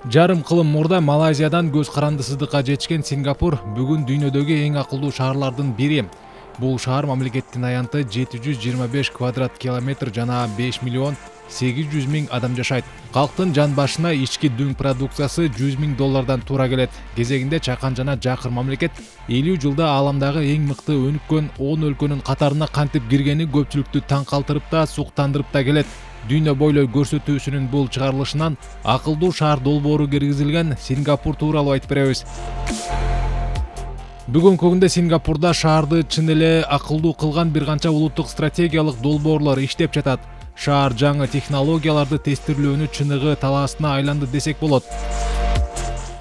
Жарым кылым мурда Малайзиядан көз карандысыздыкка жетишкен Сингапур бүгүн дүйнөдөгү эң акылдуу шаарлардын бири. Бул шаар мамлекеттин аянты 725 квадрат километр жана 5 миллион 800 миң адам жашайт. Калктын жан башына ички дүң продукциясы 100 миң доллардан туура келет. Кезегинде чакан жана жакыр мамлекет 50 жылда ааламдагы эң мыкты өнүккөн 10 өлкөнүн катарына кантип киргени көпчүлүктү таң калтырып да, суктандырып да келет. Дүйнө бойлой көрсөтүүсүнүн бул чыгарылышынан акылдуу шаар долбоору киргизилген Сингапур тууралуу айтып беребиз. Бүгүнкү күндө Сингапурда шаарды чын эле акылдуу кылган бир канча улуттук стратегиялык долбоорлор иштеп жатат. Шаар жаңы технологияларды тестирлөөнү чыныгы талаасына айланды десек болот.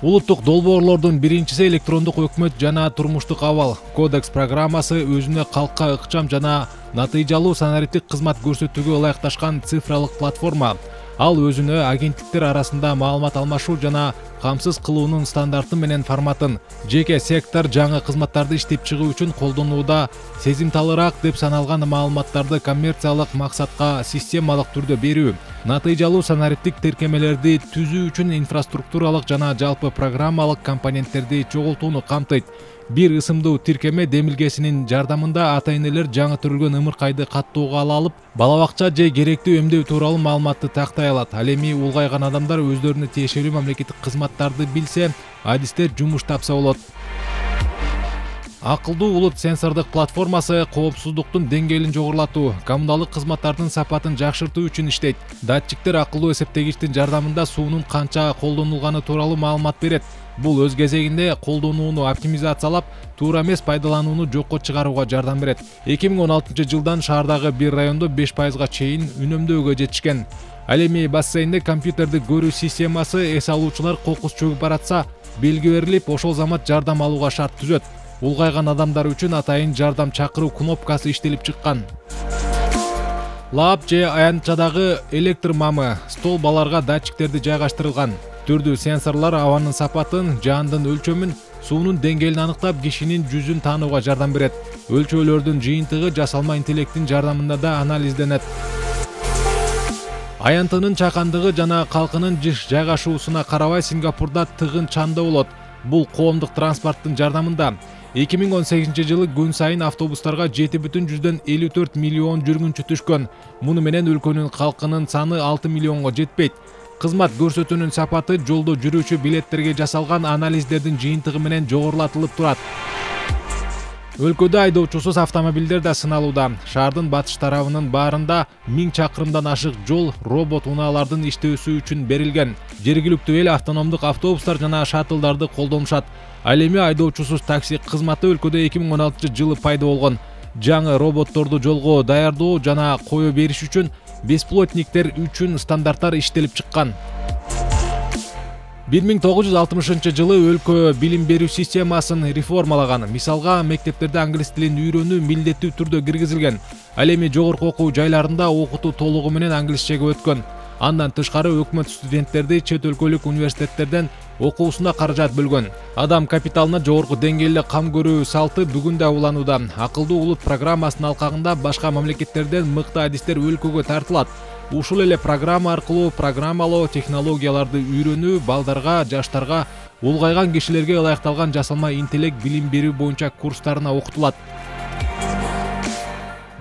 Улуттук долбоорлордун биринчиси электрондук өкмөт жана турмуштук абал кодекс программасы өзүнө калкка ыкчам жана натыйжалуу санариптик кызмат көрсөтүүгө ылайыкташкан цифралык платформа. Ал өзүнө агенттиктер арасында маалымат алмашуу жана камсыз кылуунун стандарты менен форматын жеке сектор жаңы кызматтарды иштеп чыгуу үчүн колдонууда сезимталыраак деп саналган маалыматтарды коммерциялык максатка системалык түрдө берүү, натыйжалуу санариптик тиркемелерди түзүү үчүн инфраструктуралык жана жалпы программалык компоненттерди чогултууну камтыйт. Бир ысымдуу тиркеме демилгесинин жардамында ата-энелер жаңы төрөлгөн ымыркайды каттоого ала алып, бала бакча же керектүү эмдөө тууралуу маалыматты тактай алат. Ал эми улгайган адамдар өздөрүнө тиешелүү мамлекеттик кызматтарды билсе, адистер жумуш тапса болот. Акылдуу улут сенсордук платформасы коопсуздуктун деңгээлин жогорулатуу, коммуналдык кызматтардын сапатын жакшыртуу үчүн иштейт. Датчиктер акылдуу эсептегичтин жардамында суунун канча колдонулганы тууралуу маалымат берет. Бул өз кезегинде колдонууну оптимизациялап, туура эмес пайдаланууну жокко чыгарууга жардам берет. 2016 жылдан шаардагы бир райондо 5% чейин үнөмдөөгө жетишкен. Ал эми бассейнде компьютерди көрүү системасы эс алуучулар кокус чөгүп баратса, белги берилип, ошол замат жардам алууга шарт түзөт. Улгайган адамдар үчүн атайын жардам чакыруу кнопкасы иштелип чыккан. Лап же аянтчадагы электр мамы столбаларга датчиктерди жайгаштырылган. Түрдүү сенсорлор абанын сапатын, жаандын өлчөмүн, суунун деңгээлин аныктап, кишинин жүзүн таанууга жардам берет. Өлчөөлөрдүн жыйынтыгы жасалма интеллекттин жардамында да анализденет. Аянтынын чакандыгы жана калкынын жайгашуусуна карабай Сингапурда тыгын чанда болот. Бул коомдук транспорттун жардамында. 2018 жылы күн сайын автобустарга 7,54 миллион жүргүнчү түшкөн. Муну менен өлкөнүн калкынын саны 6 миллионго жетпейт. Кызмат көрсөтүүнүн сапаты жолдо жүрүүчү билеттерге жасалган анализдердин жыйынтыгы менен жогорулатылып турат. Өлкөдө айдоочусуз автомобилдер да сыналууда. Шаардын батыш тарабынын баарында 1000 чакырымдан ашык жол робот унаалардын иштөөсү үчүн берилген. Жергиликтүү эл автономдук автобустар жана шаттылдарды колдонушат. Ал эми айдоочусуз такси кызматы өлкөдө 2016 жылы пайда болгон. Жаңы роботторду жолго даярдоо жана кое бериш үчүн бесплотниктер үчүн стандарттар иштелип чыккан. 1960 жылы өлкө билим берүү системасын реформалаган. Мисалга, мектептерде англис тилин үйрөнүү милдеттүү түрдө киргизилген. Ал эми жогорку окуу жайларында окутуу толугу менен англисчеге өткөн. Андан тышкары өкмөт студенттерди чет өлкөлүк университеттерден окуусуна каражат бөлгөн. Адам капиталына жогорку деңгээлде кам көрүү салты бүгүн да уланууда. Акылдуу улут программасынын алкагында башка мамлекеттерден мыкты адистер өлкөгө тартылат. Ушул эле программа аркылуу программалоо технологияларды үйрөнүү балдарга, жаштарга, улгайган кишилерге ылайыкталган жасалма интеллект билим берүү боюнча курстарына окутулат.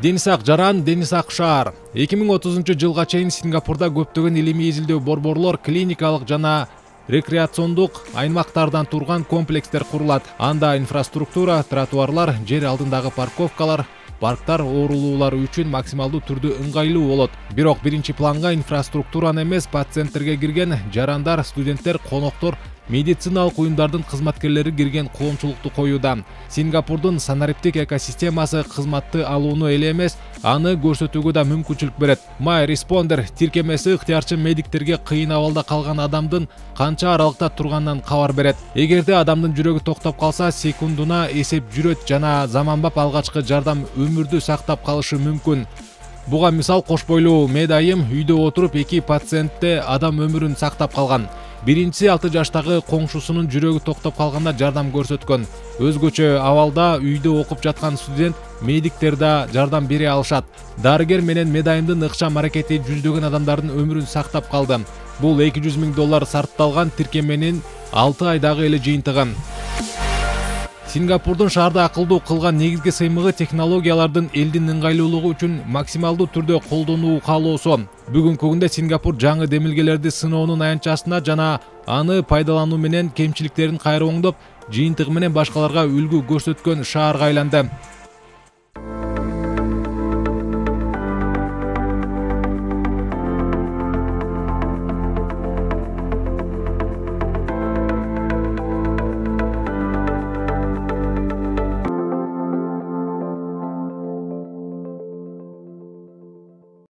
Дени сак жаран, дени сак шаар. 2030 жылга чейин Сингапурда көптөгөн илимий изилдөө борборлор, клиникалык жана рекреациондук аймактардан турган комплекстер курулат. Анда инфраструктура, тротуарлар, жер алдындагы парковкалар, парктар оорулуулар үчүн максималдуу түрдө ыңгайлуу болот. Бирок биринчи планга инфраструктураны эмес, пациенттерге кирген жарандар, студенттер, коноктор, медициналык уюмдардын кызматкерлери кирген коомчулукту коюуда. Сингапурдун санариптик экосистемасы кызматты алууну эле эмес, аны көрсөтүүгө да мүмкүнчүлүк берет. My Responder тиркемеси ыктыярчы медиктерге кыйын абалда калган адамдын канча аралыкта турганынан кабар берет. Эгерде адамдын жүрөгү токтоп калса, секундуна эсеп жүрөт жана заманбап алгачкы жардам өмүрдү сактап калышы мүмкүн. Буга мисал кош бойлуу медайым үйдө отуруп 2 пациентте адам өмүрүн сактап калган. Биринчиси 6 жаштагы коңшусунун жүрөгү токтоп калганда жардам көрсөткөн. Өзгөчө абалда үйдө окуп жаткан студент медиктер да жардам бере алышат. Дарыгер менен медайымдын ыкчам аракети жүздөгөн адамдардын өмүрүн сактап калды. Бул $200.000 сарпталган тиркеменин 6 айдагы эле жыйынтыгы. Сингапурдун шаарда акылдуу кылган негизги сыймыгы технологиялардын элдин ыңгайлуулугу үчүн максималдуу түрдө колдонуу каалоосу. Бүгүнкү күндө Сингапур жаңы демилгелерди сыноонун аянтчасына жана аны пайдалануу менен кемчиликтерин кайра оңдоп, жыйынтыгы менен башкаларга үлгү көрсөткөн шаарга айланды.